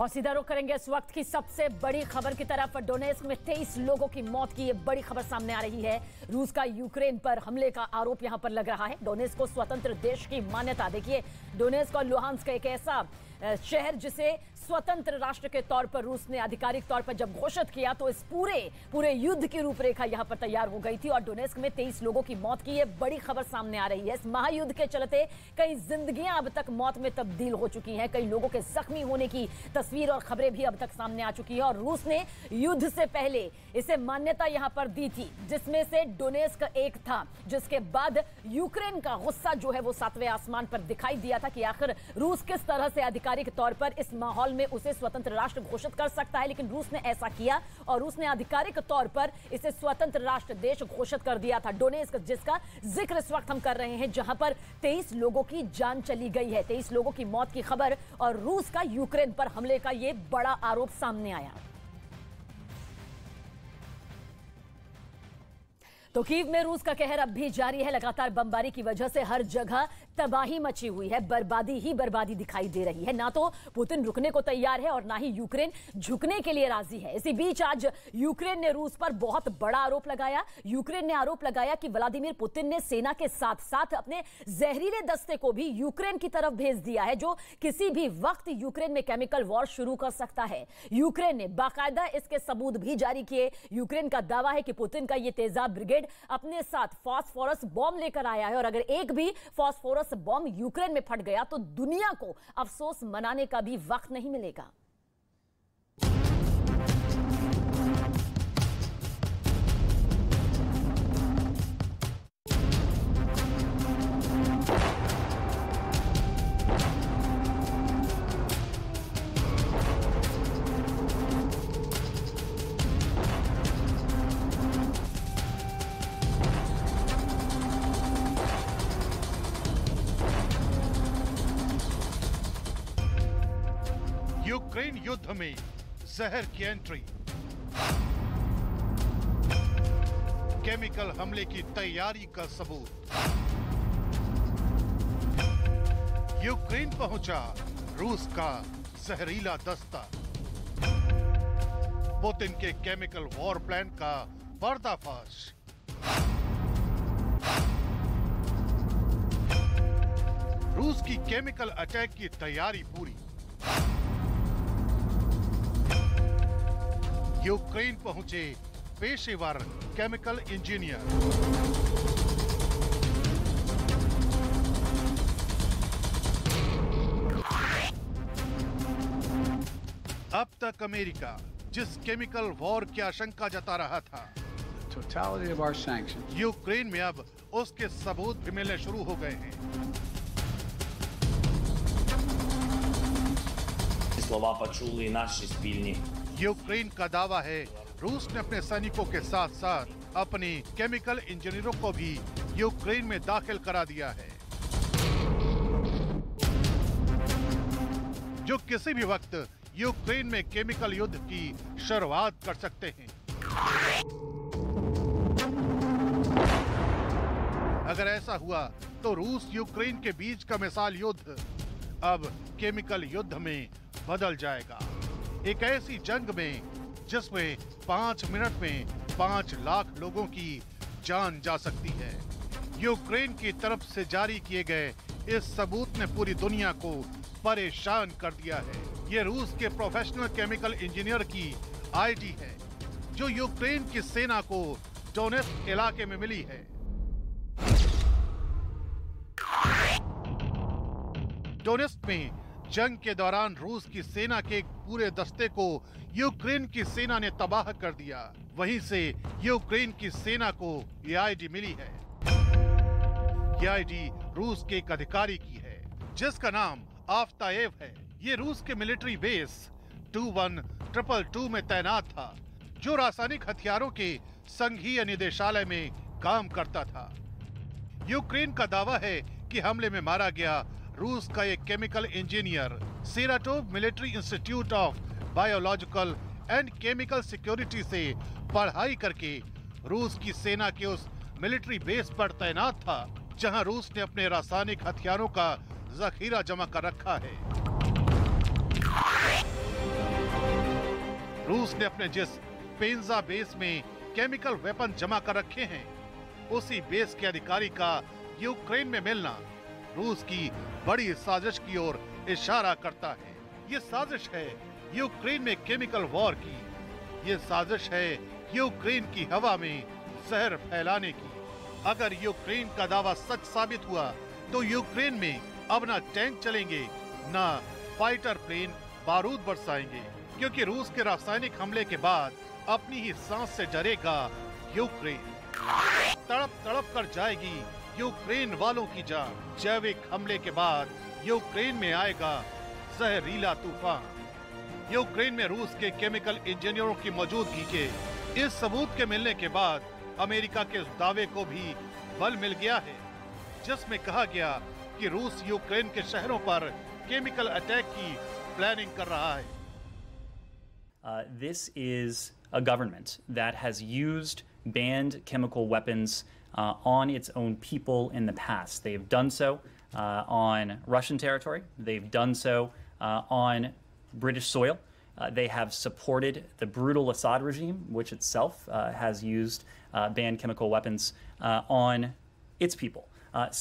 और सीधा रुख करेंगे इस वक्त की सबसे बड़ी खबर की तरफ। डोनेस्क में 23 लोगों की मौत की ये बड़ी खबर सामने आ रही है। रूस का यूक्रेन पर हमले का आरोप यहां पर लग रहा है। डोनेस्क को स्वतंत्र देश की मान्यता, देखिए डोनेस्क और लुहांस्क एक ऐसा शहर जिसे स्वतंत्र राष्ट्र के तौर पर रूस ने आधिकारिक तौर पर जब घोषित किया तो इस पूरे युद्ध की रूपरेखा यहां पर तैयार हो गई थी। और डोनेस्क में 23 लोगों की मौत की ये बड़ी खबर सामने आ रही है। इस महायुद्ध के चलते कई जिंदगियां अब तक मौत में तब्दील हो चुकी हैं। कई लोगों के जख्मी होने की तस्वीर और खबरें भी अब तक सामने आ चुकी है। और रूस ने युद्ध से पहले इसे मान्यता यहां पर दी थी, जिसमें से डोनेस्क एक था, जिसके बाद यूक्रेन का गुस्सा जो है वो 7वें आसमान पर दिखाई दिया था कि आखिर रूस किस तरह से आधिकारिक तौर पर इस माहौल में उसे स्वतंत्र राष्ट्र घोषित कर सकता है। लेकिन रूस ने ऐसा किया और रूस ने आधिकारिक तौर पर इसे स्वतंत्र राष्ट्र देश घोषित कर दिया था। डोनेस्क, जिसका जिक्र इस वक्त हम कर रहे हैं, जहां पर 23 लोगों की जान चली गई है, 23 लोगों की मौत की खबर और रूस का यूक्रेन पर हमले का यह बड़ा आरोप सामने आया। तो कीव में रूस का कहर अब भी जारी है। लगातार बमबारी की वजह से हर जगह तबाही मची हुई है, बर्बादी ही बर्बादी दिखाई दे रही है। ना तो पुतिन रुकने को तैयार है और ना ही यूक्रेन झुकने के लिए राजी है। इसी बीच आज यूक्रेन ने रूस पर बहुत बड़ा आरोप लगाया। यूक्रेन ने आरोप लगाया कि व्लादिमीर पुतिन ने सेना के साथ साथ अपने जहरीले दस्ते को भी यूक्रेन की तरफ भेज दिया है, जो किसी भी वक्त यूक्रेन में केमिकल वॉर शुरू कर सकता है। यूक्रेन ने बाकायदा इसके सबूत भी जारी किए। यूक्रेन का दावा है कि पुतिन का यह तेजाब ब्रिगेड अपने साथ फास्फोरस बॉम्ब लेकर आया है और अगर एक भी फास्फोरस बॉम्ब यूक्रेन में फट गया तो दुनिया को अफसोस मनाने का भी वक्त नहीं मिलेगा। यूक्रेन युद्ध में जहर की एंट्री, केमिकल हमले की तैयारी का सबूत। यूक्रेन पहुंचा रूस का जहरीला दस्ता, पुतिन के केमिकल वॉर प्लान का पर्दाफाश। रूस की केमिकल अटैक की तैयारी पूरी। यूक्रेन पहुंचे पेशेवर केमिकल इंजीनियर। अब तक अमेरिका जिस केमिकल वॉर की आशंका जता रहा था, यूक्रेन में अब उसके सबूत भी मिलने शुरू हो गए हैं। Слова почули наші спільні. यूक्रेन का दावा है रूस ने अपने सैनिकों के साथ साथ अपने केमिकल इंजीनियरों को भी यूक्रेन में दाखिल करा दिया है, जो किसी भी वक्त यूक्रेन में केमिकल युद्ध की शुरुआत कर सकते हैं। अगर ऐसा हुआ तो रूस यूक्रेन के बीच का मिसाल युद्ध अब केमिकल युद्ध में बदल जाएगा। एक ऐसी जंग में जिसमें 5 मिनट में 5 लाख लोगों की जान जा सकती है। यूक्रेन की तरफ से जारी किए गए इस सबूत ने पूरी दुनिया को परेशान कर दिया है। ये रूस के प्रोफेशनल केमिकल इंजीनियर की आईडी है, जो यूक्रेन की सेना को डोनेस्क इलाके में मिली है। डोनेस्क में जंग के दौरान रूस की सेना के एक पूरे दस्ते को यूक्रेन की सेना ने तबाह कर दिया। वहीं से यूक्रेन की सेना को ये आईडी मिली है। ये आईडी रूस के एक अधिकारी की है, जिसका नाम आफ्ताएव है। ये रूस के मिलिट्री बेस 21222 में तैनात था, जो रासायनिक हथियारों के संघीय निदेशालय में काम करता था। यूक्रेन का दावा है कि हमले में मारा गया रूस का एक chemical engineer Saratov military institute of biological and chemical security से पढ़ाई करके रूस की सेना के उस मिलिट्री बेस पर तैनात था, जहां रूस ने अपने रासायनिक हथियारों का जखीरा जमा कर रखा है। रूस ने अपने जिस पेंजा बेस में केमिकल वेपन जमा कर रखे हैं, उसी बेस के अधिकारी का यूक्रेन में मिलना रूस की बड़ी साजिश की ओर इशारा करता है। ये साजिश है यूक्रेन में केमिकल वॉर की। ये साजिश है यूक्रेन की हवा में जहर फैलाने की। अगर यूक्रेन का दावा सच साबित हुआ तो यूक्रेन में अब ना टैंक चलेंगे, ना फाइटर प्लेन बारूद बरसाएंगे, क्योंकि रूस के रासायनिक हमले के बाद अपनी ही सांस से डरेगा यूक्रेन। तड़प तड़प कर जाएगी यूक्रेन वालों की जान। जैविक हमले के बाद यूक्रेन में आएगा जहरीला तूफान। यूक्रेन में रूस के केमिकल इंजीनियरों की मौजूदगी के इस सबूत के मिलने के बाद अमेरिका के उस दावे को भी बल मिल गया है, जिसमें कहा गया कि रूस यूक्रेन के शहरों पर केमिकल अटैक की प्लानिंग कर रहा है। This is a government that has used banned chemical weapons on its own people in the past. They've done so on Russian territory. They've done so on British soil. They have supported the brutal Assad regime, which itself has used banned chemical weapons on its people.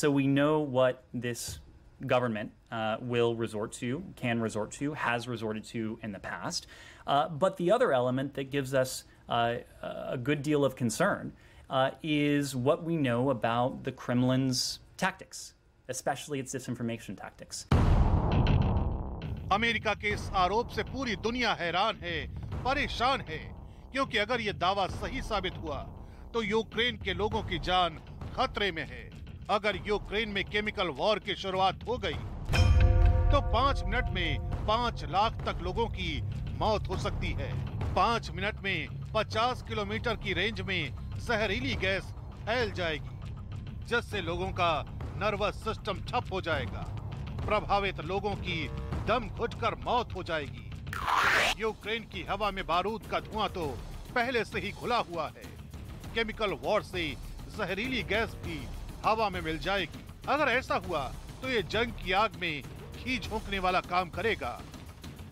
So we know what this government will resort to, can resort to, has resorted to in the past. But the other element that gives us a good deal of concern is what we know about the Kremlin's tactics, especially its disinformation tactics. America के इस आरोप से पूरी दुनिया हैरान है, परेशान है, क्योंकि अगर ये दावा सही साबित हुआ तो यूक्रेन के लोगों की जान खतरे में है। अगर यूक्रेन में केमिकल वॉर की शुरुआत हो गई तो 5 मिनट में 5 लाख तक लोगों की मौत हो सकती है। 5 मिनट में 50 किलोमीटर की रेंज में जहरीली गैस फैल जाएगी, जिससे लोगों का नर्वस सिस्टम ठप हो जाएगा। प्रभावित लोगों की दम घुटकर मौत हो जाएगी। यूक्रेन की हवा में बारूद का धुआं तो पहले से ही घुला हुआ है। केमिकल वॉर से जहरीली गैस भी हवा में मिल जाएगी। अगर ऐसा हुआ तो ये जंग की आग में घी झोंकने वाला काम करेगा,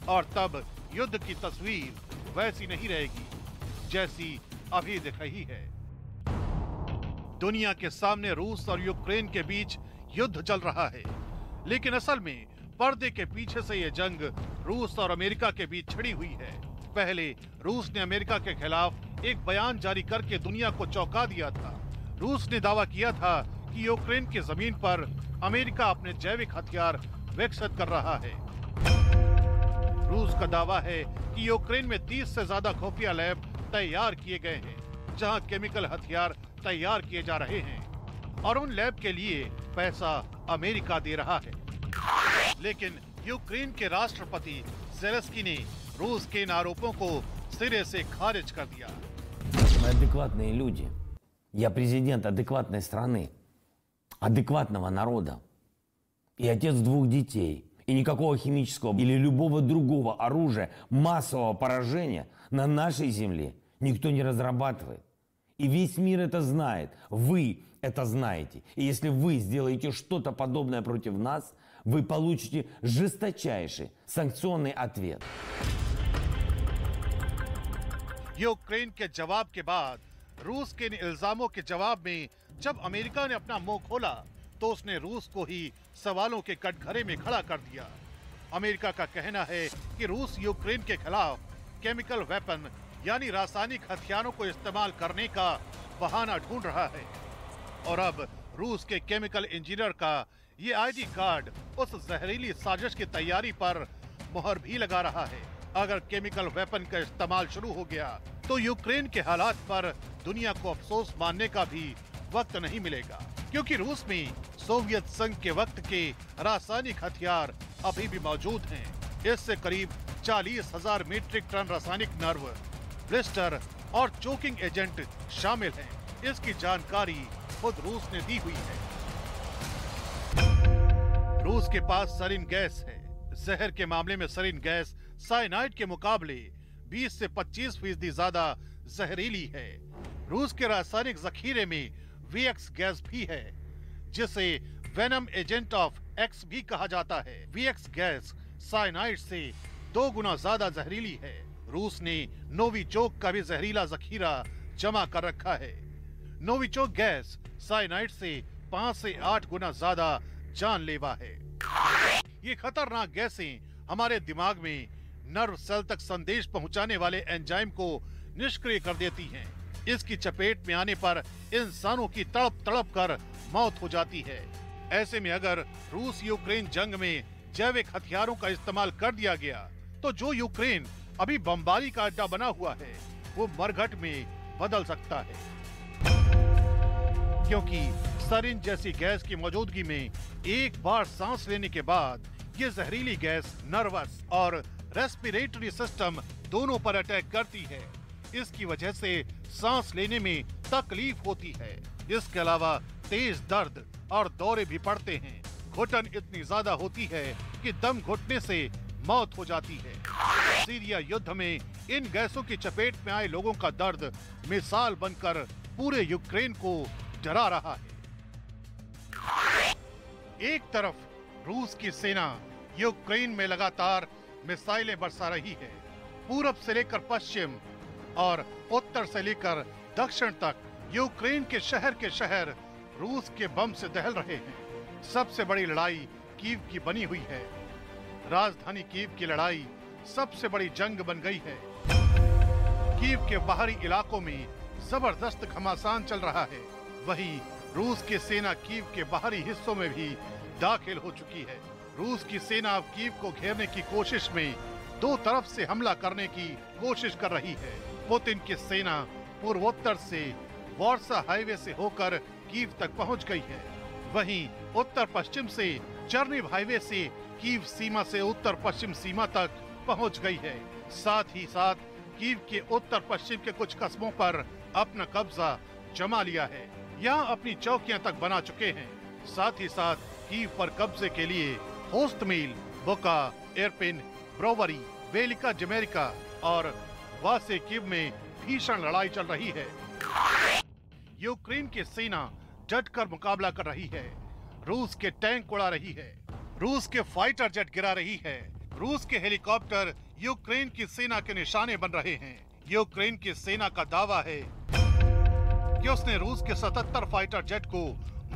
और तब युद्ध की तस्वीर वैसी नहीं रहेगी जैसी अभी दिख रही है। दुनिया के सामने रूस और यूक्रेन के बीच युद्ध चल रहा है, लेकिन असल में पर्दे के पीछे से ये जंग रूस और अमेरिका के बीच छिड़ी हुई है। पहले रूस ने अमेरिका के खिलाफ एक बयान जारी करके दुनिया को चौंका दिया था। रूस ने दावा किया था कि यूक्रेन की जमीन पर अमेरिका अपने जैविक हथियार विकसित कर रहा है। रूस का दावा है कि यूक्रेन में 30 से ज्यादा खुफिया लैब तैयार किए गए हैं, जहां केमिकल हथियार तैयार किए जा रहे हैं, और उन लैब के लिए पैसा अमेरिका दे रहा है। लेकिन यूक्रेन के राष्ट्रपति ज़ेलेंस्की ने रूस के इन आरोपों को सिरे से खारिज कर दिया। Мы адекватные люди. Я президент адекватной страны, адекватного народа. И отец 2 детей. И никакого химического или любого другого оружия массового поражения на нашей земле никто не разрабатывает. И весь мир это знает. Вы это знаете. И если вы сделаете что-то подобное против нас, вы получите жесточайший санкционный ответ. यूक्रेन के जवाब के बाद रूस के इन इल्जामों के जवाब में जब अमेरिका ने अपना मुंह खोला तो उसने रूस को ही सवालों के कटघरे में खड़ा कर दिया। अमेरिका का कहना है कि रूस यूक्रेन के खिलाफ केमिकल वेपन यानी रासायनिक हथियारों को इस्तेमाल करने का बहाना ढूंढ रहा है, और अब रूस के केमिकल इंजीनियर का ये आईडी कार्ड उस जहरीली साजिश की तैयारी पर मुहर भी लगा रहा है। अगर केमिकल वेपन का इस्तेमाल शुरू हो गया तो यूक्रेन के हालात पर दुनिया को अफसोस मानने का भी वक्त नहीं मिलेगा, क्योंकि रूस में सोवियत संघ के वक्त के रासायनिक हथियार अभी भी मौजूद हैं। इससे करीब 40,000 मीट्रिक टन रासायनिक नर्व, ब्लिस्टर और चोकिंग एजेंट शामिल हैं। इसकी जानकारी खुद रूस ने दी हुई है। रूस के पास सरीन गैस है। जहर के मामले में सरीन गैस साइनाइड के मुकाबले 20 से 25% ज्यादा जहरीली है। रूस के रासायनिक जखीरे में VX गैस भी है, जिसे वेनम एजेंट ऑफ X भी कहा जाता है। VX गैस साइनाइड से 2 गुना ज्यादा जहरीली है। रूस ने नोविचोक का भी जहरीला जखीरा जमा कर रखा है। नोविचोक गैस साइनाइड से 5 से 8 गुना ज्यादा जानलेवा है। ये खतरनाक गैसें हमारे दिमाग में नर्व सेल तक संदेश पहुंचाने वाले एंजाइम को निष्क्रिय कर देती हैं। इसकी चपेट में आने पर इंसानों की तड़प तड़प कर मौत हो जाती है। ऐसे में अगर रूस यूक्रेन जंग में जैविक हथियारों का इस्तेमाल कर दिया गया तो जो यूक्रेन अभी बमबारी का अड्डा बना हुआ है वो मरघट में बदल सकता है, क्योंकि सरिन जैसी गैस की मौजूदगी में एक बार सांस लेने के बाद ये जहरीली गैस नर्वस और रेस्पिरेटरी सिस्टम दोनों पर अटैक करती है। इसकी वजह से सांस लेने में तकलीफ होती है। इसके अलावा तेज दर्द और दौरे भी पड़ते हैं। घुटन इतनी ज्यादा होती है कि दम घुटने से मौत हो जाती है। सीरिया युद्ध में इन गैसों की चपेट में आए लोगों का दर्द मिसाल बनकर पूरे यूक्रेन को डरा रहा है। एक तरफ रूस की सेना यूक्रेन में लगातार मिसाइलें बरसा रही है। पूरब से लेकर पश्चिम और उत्तर से लेकर दक्षिण तक यूक्रेन के शहर रूस के बम से दहल रहे हैं। सबसे बड़ी लड़ाई कीव की बनी हुई है। राजधानी कीव की लड़ाई सबसे बड़ी जंग बन गई है। कीव के बाहरी इलाकों में जबरदस्त घमासान चल रहा है। वहीं रूस की सेना कीव के बाहरी हिस्सों में भी दाखिल हो चुकी है। रूस की सेना अब कीव को घेरने की कोशिश में दो तरफ से हमला करने की कोशिश कर रही है। पुतिन की सेना पूर्वोत्तर से वार्सा हाईवे से होकर कीव तक पहुंच गई है। वहीं उत्तर पश्चिम से चर्निव हाईवे से कीव सीमा से उत्तर पश्चिम सीमा तक पहुंच गई है। साथ ही साथ कीव के उत्तर पश्चिम के कुछ कस्बों पर अपना कब्जा जमा लिया है। यहाँ अपनी चौकियां तक बना चुके हैं। साथ ही साथ कीव पर कब्जे के लिए होस्टमील, बुका, एरपिन, ब्रोवरी, वेलिका जमेरिका और वासे कीव में भीषण लड़ाई चल रही है। यूक्रेन की सेना डटकर मुकाबला कर रही है। रूस के टैंक उड़ा रही है। रूस के फाइटर जेट गिरा रही है। रूस के हेलीकॉप्टर यूक्रेन की सेना के निशाने बन रहे हैं। यूक्रेन की सेना का दावा है कि उसने रूस के 77 फाइटर जेट को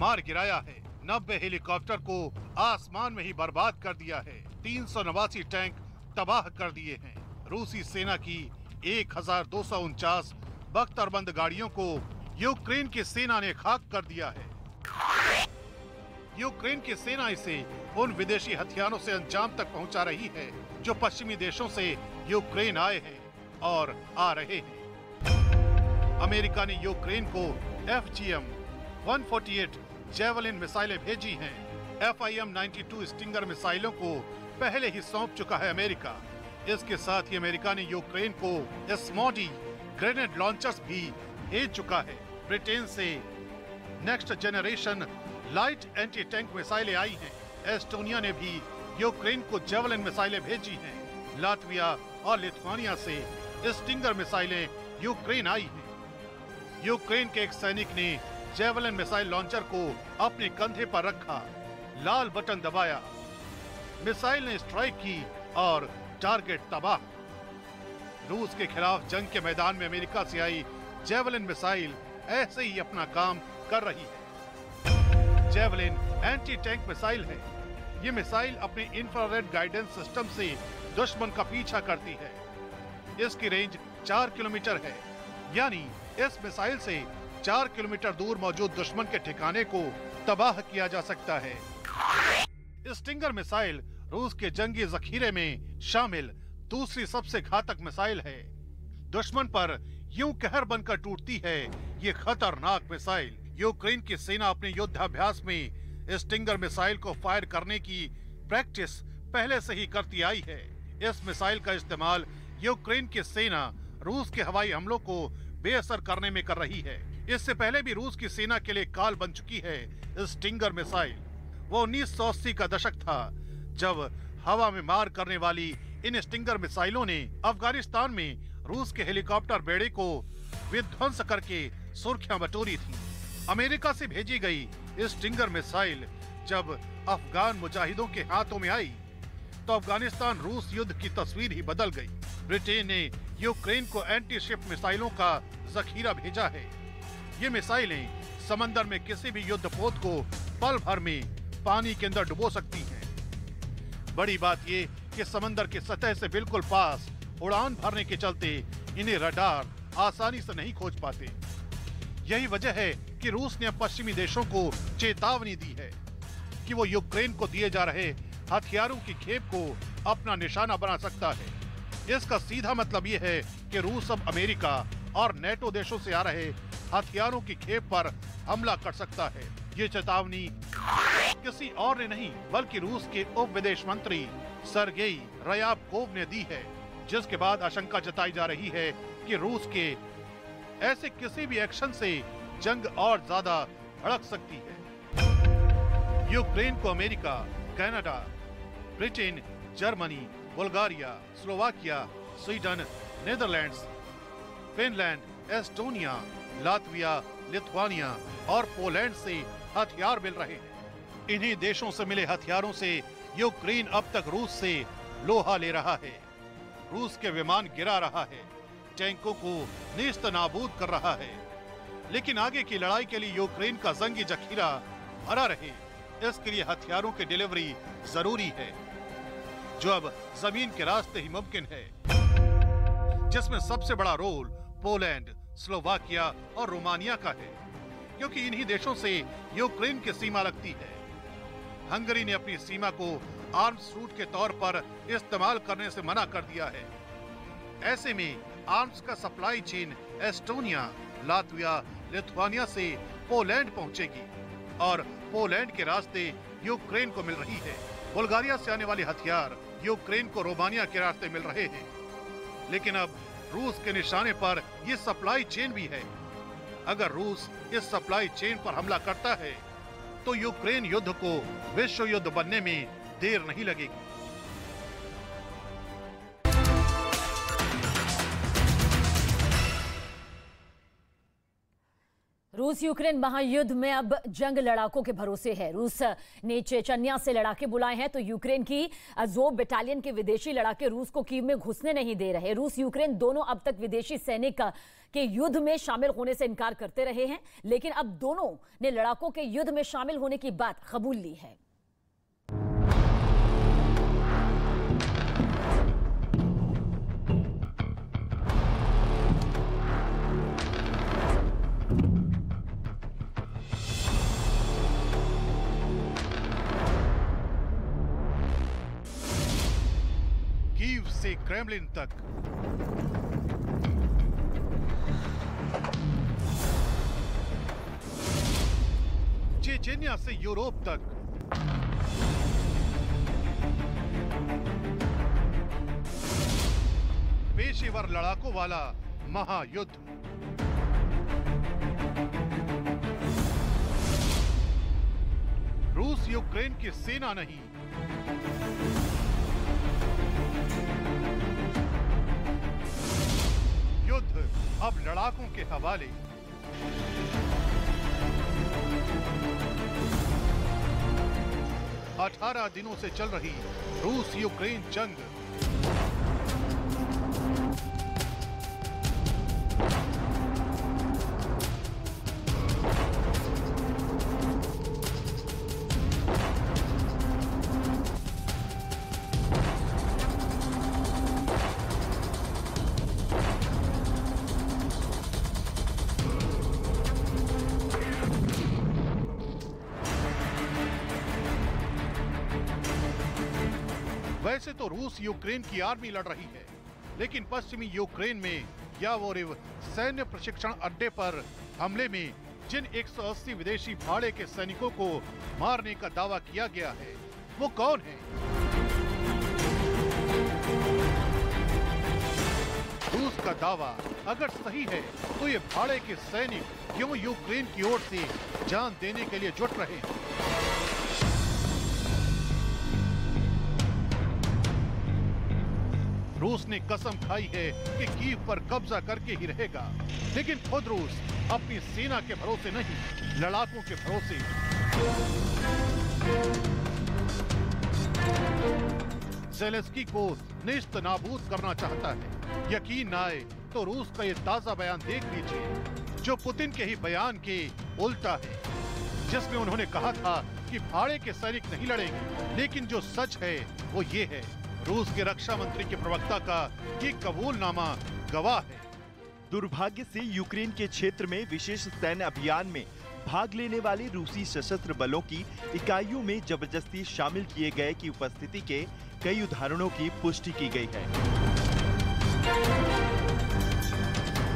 मार गिराया है। 90 हेलीकॉप्टर को आसमान में ही बर्बाद कर दिया है। 389 टैंक तबाह कर दिए हैं। रूसी सेना की 1249 बख्तरबंद गाड़ियों को यूक्रेन की सेना ने खाक कर दिया है। यूक्रेन की सेना इसे उन विदेशी हथियारों से अंजाम तक पहुंचा रही है जो पश्चिमी देशों से यूक्रेन आए हैं और आ रहे हैं। अमेरिका ने यूक्रेन को FGM-148 जेवलिन मिसाइलें भेजी हैं। FIM-92 स्टिंगर मिसाइलों को पहले ही सौंप चुका है अमेरिका। इसके साथ ही अमेरिका ने यूक्रेन को स्मॉडी ग्रेनेड लॉन्चर्स भी भेज चुका है। ब्रिटेन से next generation light anti tank मिसाइलें आई हैं। एस्टोनिया ने भी यूक्रेन को जेवलिन मिसाइलें भेजी हैं। लातविया और लिथुआनिया से स्टिंगर मिसाइलें यूक्रेन आई हैं। यूक्रेन के एक सैनिक ने जेवलिन मिसाइल लॉन्चर को अपने कंधे पर रखा, लाल बटन दबाया, मिसाइल ने स्ट्राइक की और टारगेट तबाह। रूस के खिलाफ जंग के मैदान में अमेरिका से आई जेवलिन मिसाइल ऐसे ही अपना काम कर रही है। जेवलिन एंटी टैंक मिसाइल है। ये मिसाइल अपने इंफ्रारेड गाइडेंस सिस्टम से दुश्मन का पीछा करती है। इसकी रेंज 4 किलोमीटर है, यानी इस मिसाइल से 4 किलोमीटर दूर मौजूद दुश्मन के ठिकाने को तबाह किया जा सकता है। स्टिंगर मिसाइल रूस के जंगी जखीरे में शामिल दूसरी सबसे घातक मिसाइल है। दुश्मन पर यूं कहर बनकर टूटती है ये खतरनाक मिसाइल। यूक्रेन की सेना अपने युद्धाभ्यास में स्टिंगर मिसाइल को फायर करने की प्रैक्टिस पहले से ही करती आई है। इस मिसाइल का इस्तेमाल यूक्रेन की सेना रूस के हवाई हमलों को बेअसर करने में कर रही है। इससे पहले भी रूस की सेना के लिए काल बन चुकी है स्टिंगर मिसाइल। वो 1980 का दशक था जब हवा में मार करने वाली इन स्टिंगर मिसाइलों ने अफगानिस्तान में रूस के हेलीकॉप्टर बेड़े को विध्वंस करके सुर्खियां बटोरी थी। अमेरिका से भेजी गई स्टिंगर मिसाइल जब अफगान मुजाहिदों के हाथों में आई तो अफगानिस्तान रूस युद्ध की तस्वीर ही बदल गई। ब्रिटेन ने यूक्रेन को एंटी शिप मिसाइलों का जखीरा भेजा है। ये मिसाइलें समंदर में किसी भी युद्धपोत को पल भर में पानी के अंदर डुबो सकती हैं। बड़ी बात ये कि समंदर की सतह से बिल्कुल पास उड़ान भरने के चलते इन्हें रडार आसानी से नहीं खोज पाते। यही वजह है कि रूस ने पश्चिमी देशों को चेतावनी दी है कि वो यूक्रेन को दिए जा रहे हथियारों की खेप को अपना निशाना बना सकता है। इसका सीधा मतलब ये है कि रूस अब अमेरिका और नेटो देशों से आ रहे हथियारों की खेप पर हमला कर सकता है। ये चेतावनी किसी और ने नहीं बल्कि रूस के उप विदेश मंत्री सर्गेई रयाबकोव ने दी है, जिसके बाद आशंका जताई जा रही है कि रूस के ऐसे किसी भी एक्शन से जंग और ज्यादा भड़क सकती है। यूक्रेन को America, Canada, Britain, Germany, Bulgaria, Slovakia, Sweden, Netherlands, Finland, Estonia, Latvia, Lithuania और पोलैंड से हथियार मिल रहे हैं। इन्हीं देशों से मिले हथियारों से यूक्रेन अब तक रूस से लोहा ले रहा है। रूस के विमान गिरा रहा है, टैंकों को नेस्त नाबूद कर रहा है। लेकिन आगे की लड़ाई के लिए यूक्रेन का जंगी जखीरा भरा रहे, इसके लिए हथियारों की डिलीवरी जरूरी है, जो अब जमीन के रास्ते ही मुमकिन है, जिसमें सबसे बड़ा रोल पोलैंड, स्लोवाकिया और रोमानिया का है, क्योंकि इन्हीं देशों से यूक्रेन की सीमा लगती है। हंगरी ने अपनी सीमा को आर्म्स रूट के तौर पर इस्तेमाल करने से मना कर दिया है। ऐसे में आर्म्स का supply chain Estonia, Latvia, Lithuania से पोलैंड पहुंचेगी और पोलैंड के रास्ते यूक्रेन को मिल रही है। बुल्गारिया से आने वाले हथियार यूक्रेन को रोमानिया के रास्ते मिल रहे हैं। लेकिन अब रूस के निशाने पर यह सप्लाई चेन भी है। अगर रूस इस सप्लाई चेन पर हमला करता है तो यूक्रेन युद्ध को विश्व युद्ध बनने में देर नहीं लगेगी। रूस यूक्रेन महायुद्ध में अब जंग लड़ाकों के भरोसे है। रूस ने चेचन्या से लड़ाके बुलाए हैं तो यूक्रेन की अज़ोव बटालियन के विदेशी लड़ाके रूस को कीव में घुसने नहीं दे रहे। रूस यूक्रेन दोनों अब तक विदेशी सैनिक के युद्ध में शामिल होने से इनकार करते रहे हैं, लेकिन अब दोनों ने लड़ाकों के युद्ध में शामिल होने की बात कबूल ली है। कीव से क्रेमलिन तक चेचन्या से यूरोप तक पेशेवर लड़ाकों वाला महायुद्ध। रूस यूक्रेन की सेना नहीं, युद्ध अब लड़ाकों के हवाले। अठारह दिनों से चल रही रूस यूक्रेन जंग वैसे तो रूस यूक्रेन की आर्मी लड़ रही है, लेकिन पश्चिमी यूक्रेन में यावोरिव सैन्य प्रशिक्षण अड्डे पर हमले में जिन 180 विदेशी भाड़े के सैनिकों को मारने का दावा किया गया है, वो कौन है? रूस का दावा अगर सही है तो ये भाड़े के सैनिक क्यों यूक्रेन की ओर से जान देने के लिए जुट रहे हैं? रूस ने कसम खाई है कि कीव पर कब्जा करके ही रहेगा, लेकिन खुद रूस अपनी सेना के भरोसे नहीं, लड़ाकों के भरोसे। ज़ेलेंस्की को नेस्त नाबूद करना चाहता है। यकीन न आए तो रूस का ये ताजा बयान देख लीजिए, जो पुतिन के ही बयान के उल्टा है, जिसमें उन्होंने कहा था कि भाड़े के सैनिक नहीं लड़ेंगे। लेकिन जो सच है वो ये है, रूस के रक्षा मंत्री के प्रवक्ता का ये कबूलनामा गवाह है। दुर्भाग्य से यूक्रेन के क्षेत्र में विशेष सैन्य अभियान में भाग लेने वाले रूसी सशस्त्र बलों की इकाइयों में जबरदस्ती शामिल किए गए की उपस्थिति के कई उदाहरणों की पुष्टि की गई है।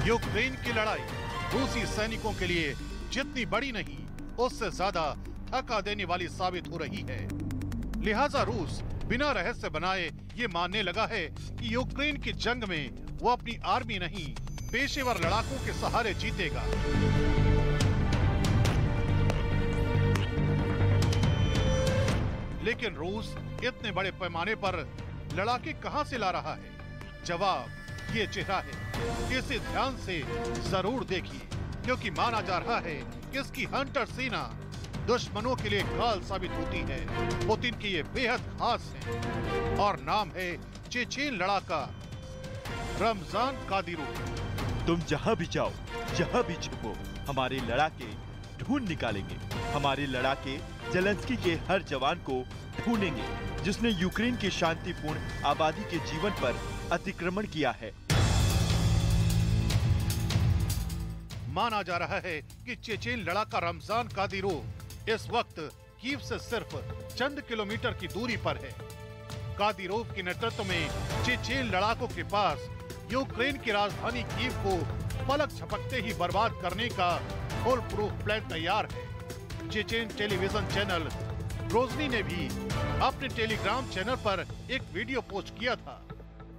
यूक्रेन की लड़ाई रूसी सैनिकों के लिए जितनी बड़ी नहीं, उससे ज्यादा थका देने वाली साबित हो रही है। लिहाजा रूस बिना रहस्य बनाए ये मानने लगा है कि यूक्रेन की जंग में वो अपनी आर्मी नहीं, पेशेवर लड़ाकों के सहारे जीतेगा। लेकिन रूस इतने बड़े पैमाने पर लड़ाके कहां से ला रहा है? जवाब ये चेहरा है। इसे ध्यान से जरूर देखिए, क्योंकि माना जा रहा है कि इसकी हंटर सेना दुश्मनों के लिए काल साबित होती है। पुतिन की ये बेहद खास है और नाम है चेचेन लड़ाका रमजान कादिरोव। तुम जहां भी जाओ, जहां भी छिपो, हमारे लड़ाके ढूंढ निकालेंगे। हमारे लड़ाके ज़ेलेंस्की के हर जवान को ढूंढेंगे जिसने यूक्रेन की शांतिपूर्ण आबादी के जीवन पर अतिक्रमण किया है। माना जा रहा है कि चेचेन लड़ाका रमजान कादिरोव इस वक्त कीव से सिर्फ चंद किलोमीटर की दूरी पर है। कादिरोव के नेतृत्व में चेचेन लड़ाकों के पास यूक्रेन की राजधानी कीव को पलक झपकते ही बर्बाद करने का फुल प्रूफ प्लान तैयार है। चेचेन टेलीविजन चैनल ग्रोजनी ने भी अपने टेलीग्राम चैनल पर एक वीडियो पोस्ट किया था,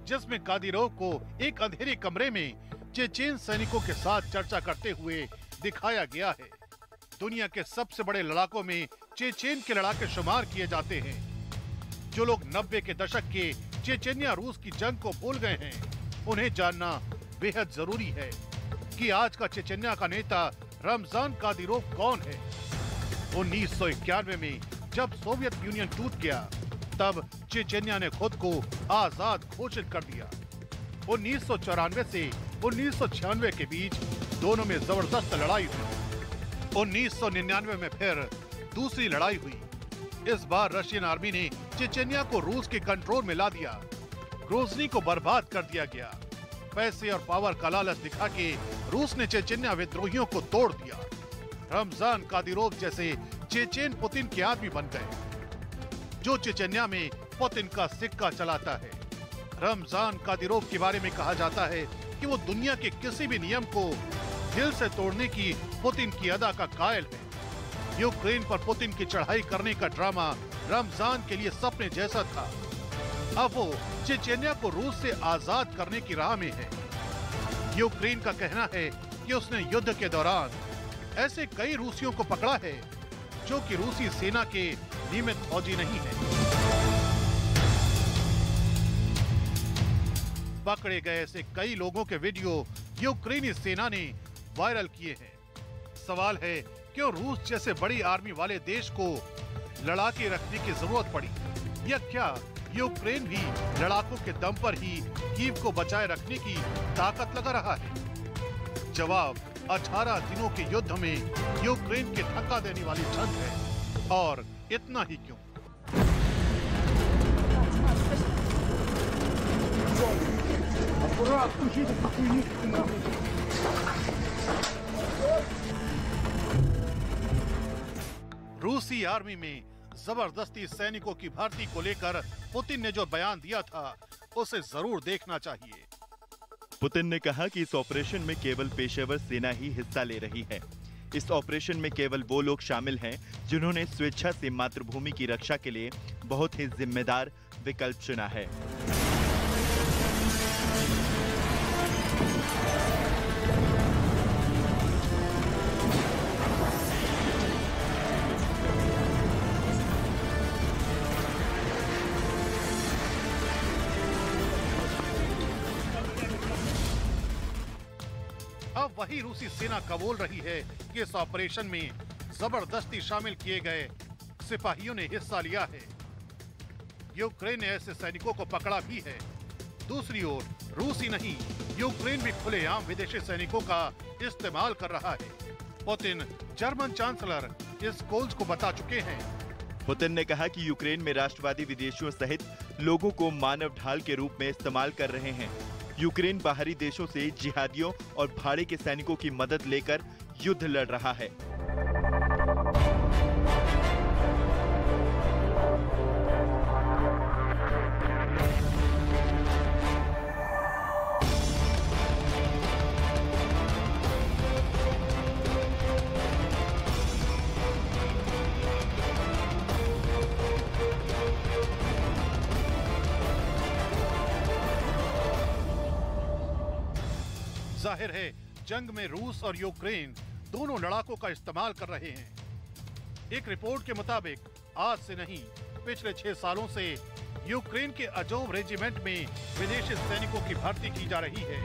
जिसमें कादिरोव को एक अंधेरे कमरे में चेचेन सैनिकों के साथ चर्चा करते हुए दिखाया गया है। दुनिया के सबसे बड़े लड़ाकों में चेचेन के लड़ाके शुमार किए जाते हैं। जो लोग 90 के दशक के चेचेनिया रूस की जंग को भूल गए हैं, उन्हें जानना बेहद जरूरी है कि आज का चेचेनिया का नेता रमजान कादिरोव कौन है। 1991 में जब सोवियत यूनियन टूट गया, तब चेचेनिया ने खुद को आजाद घोषित कर दिया। 1994 से 1996 के बीच दोनों में जबरदस्त लड़ाई हुई। 1999 में फिर दूसरी लड़ाई हुई। इस बार रशियन आर्मी ने चेचेनिया को रूस के कंट्रोल में ला दिया। ग्रोजनी को बर्बाद कर दिया गया। पैसे और पावर का लालच दिखा के रूस ने चेचेनिया विद्रोहियों को तोड़ दिया। रमजान कादिरोव जैसे चेचेन पुतिन के आदमी बन गए, जो चेचेनिया में पुतिन का सिक्का चलाता है। रमजान कादिरोव के बारे में कहा जाता है कि वो दुनिया के किसी भी नियम को दिल से तोड़ने की पुतिन की अदा का कायल है। यूक्रेन पर पुतिन की चढ़ाई करने का ड्रामा रमजान के लिए सपने जैसा था। अब वो चेचेनिया को रूस से आजाद करने की राह में है। यूक्रेन का कहना है कि उसने युद्ध के दौरान ऐसे कई रूसियों को पकड़ा है जो कि रूसी सेना के नियमित फौजी नहीं है। पकड़े गए ऐसे कई लोगों के वीडियो यूक्रेनी सेना ने वायरल किए हैं। सवाल है, क्यों रूस जैसे बड़ी आर्मी वाले देश को लड़ाके रखने की जरूरत पड़ी, या क्या यूक्रेन भी लड़ाकों के दम पर ही कीव को बचाए रखने की ताकत लगा रहा है? जवाब 18 दिनों के युद्ध में यूक्रेन की थका देने वाली जंग है। और इतना ही क्यों, रूसी आर्मी में जबरदस्ती सैनिकों की भर्ती को लेकर पुतिन ने जो बयान दिया था, उसे जरूर देखना चाहिए। पुतिन ने कहा कि इस ऑपरेशन में केवल पेशेवर सेना ही हिस्सा ले रही है। इस ऑपरेशन में केवल वो लोग शामिल हैं जिन्होंने स्वेच्छा से मातृभूमि की रक्षा के लिए बहुत ही जिम्मेदार विकल्प चुना है। अब वही रूसी सेना कबूल रही है कि इस ऑपरेशन में जबरदस्ती शामिल किए गए सिपाहियों ने हिस्सा लिया है। यूक्रेन ने ऐसे सैनिकों को पकड़ा भी है। दूसरी ओर रूस ही नहीं, यूक्रेन भी खुलेआम विदेशी सैनिकों का इस्तेमाल कर रहा है। पुतिन जर्मन चांसलर स्कोल्ज को बता चुके हैं। पुतिन ने कहा कि यूक्रेन में राष्ट्रवादी विदेशियों सहित लोगों को मानव ढाल के रूप में इस्तेमाल कर रहे हैं। यूक्रेन बाहरी देशों से जिहादियों और भाड़े के सैनिकों की मदद लेकर युद्ध लड़ रहा है। जाहिर है जंग में रूस और यूक्रेन दोनों लड़ाकों का इस्तेमाल कर रहे हैं। एक रिपोर्ट के मुताबिक आज से नहीं, पिछले 6 सालों से यूक्रेन के अजोव रेजिमेंट में विदेशी सैनिकों की भर्ती की जा रही है।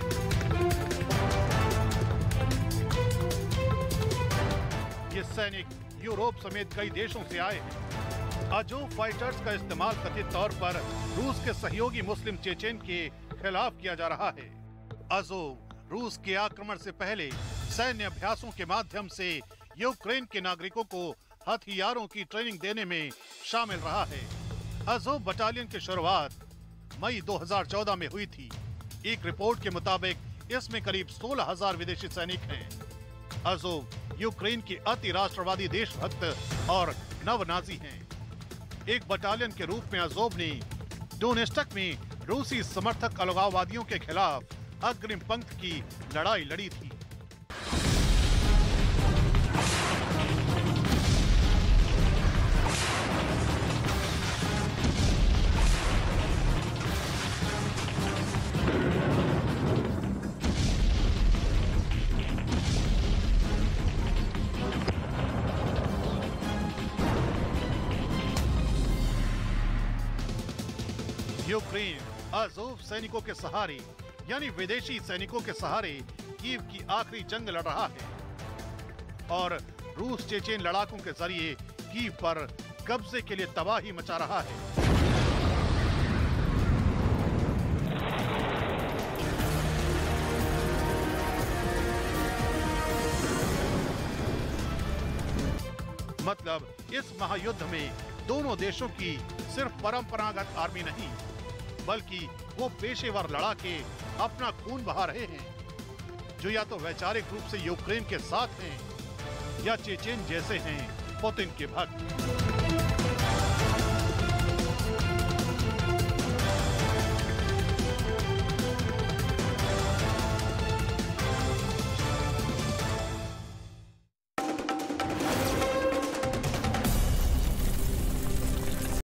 ये सैनिक यूरोप समेत कई देशों से आए हैं। अजोव फाइटर्स का इस्तेमाल कथित तौर पर रूस के सहयोगी मुस्लिम चेचेन के खिलाफ किया जा रहा है। अजोव रूस के आक्रमण से पहले सैन्य अभ्यासों के माध्यम से यूक्रेन के नागरिकों को हथियारों की ट्रेनिंग देने में शामिल रहा है। अजोव बटालियन की शुरुआत मई 2014 में हुई थी। एक रिपोर्ट के मुताबिक इसमें करीब 16,000 विदेशी सैनिक हैं। अजोव यूक्रेन के अति राष्ट्रवादी देशभक्त और नवनाजी हैं। एक बटालियन के रूप में अजोव ने डोनेस्टक में रूसी समर्थक अलगाववादियों के खिलाफ अग्रिम पंक्ति की लड़ाई लड़ी थी। यूक्रेन अजोव सैनिकों के सहारे यानी विदेशी सैनिकों के सहारे कीव की आखिरी जंग लड़ रहा है और रूस चेचेन लड़ाकों के जरिए कीव पर कब्जे के लिए तबाही मचा रहा है। मतलब इस महायुद्ध में दोनों देशों की सिर्फ परंपरागत आर्मी नहीं, बल्कि वो पेशेवर लड़ाके अपना खून बहा रहे हैं, जो या तो वैचारिक रूप से यूक्रेन के साथ हैं या चेचेन जैसे हैं पुतिन के भक्त।